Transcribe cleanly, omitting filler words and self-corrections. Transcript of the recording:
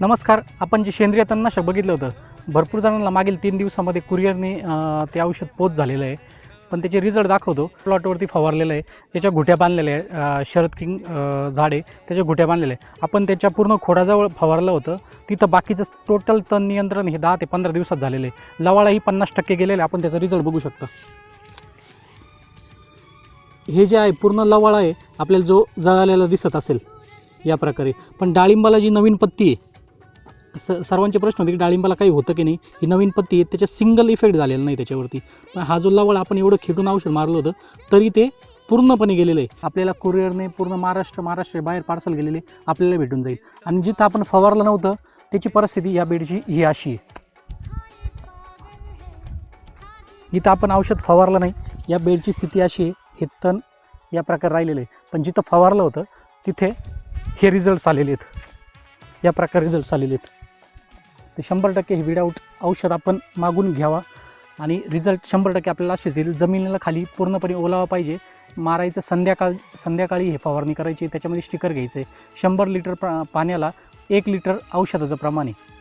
नमस्कार. आपण जे सेंद्रिय तणनाशक बघितलं होतं, भरपूर जणांना मागील 3 दिवसामध्ये कुरिअरने ते औषध पोच झालेलं आहे. पण त्याचे रिझल्ट दाखवतो. प्लॉटवरती फवारलेलं आहे, त्याच्या घुट्या बांधलेल्या आहे. शरद किंग झाड आहे, त्याच्या घुट्या बांधलेल्या आहे. आपण त्याच्या पूर्ण खोडाजवळ फवारलं होतं. तिथं बाकीचं टोटल तण नियंत्रण हे 10 ते 15 दिवसात झालेलं आहे. लवाळाही 50% गेलेलं आहे. आपण त्याचा रिझल्ट बघू शकतो. हे जे आहे पूर्ण लवाळा आहे, आपल्याला जो जळालेला दिसत असेल या प्रकारे. पण डाळिंबाला जी नवीन पत्ती आहे, सर्वांचे प्रश्न होते की डाळिंबाला काही होतं की नाही. ही नवीन पत्ती आहे, त्याच्या सिंगल इफेक्ट झालेला नाही त्याच्यावरती. पण हा जो लवळ आपण एवढं खेटून औषध मारलं होतं तरी ते पूर्णपणे गेलेलं आहे. आपल्याला कुरिअरने पूर्ण महाराष्ट्र बाहेर पार्सल गेलेले आपल्याला भेटून जाईल. आणि जिथं आपण फवारलं नव्हतं त्याची परिस्थिती या बेडची ही अशी आहे. इथं आपण औषध फवारलं नाही, या बेडची स्थिती अशी आहे. हे तण या प्रकारे राहिलेलं आहे. पण जिथं फवारलं होतं तिथे हे रिझल्ट्स आलेले आहेत. या प्रकारे रिझल्ट्स आलेले आहेत. ते 100% हे विदाऊट औषध आपण मागून घ्यावा आणि रिझल्ट 100% आपल्याला असेच येईल. जमिनीला खाली पूर्णपणे ओलावा पाहिजे. मारायचं संध्याकाळी हे फवारणी करायची. त्याच्यामध्ये स्टिकर घ्यायचं आहे. 100 लिटर पाण्याला 1 लिटर औषधाचं प्रमाण आहे.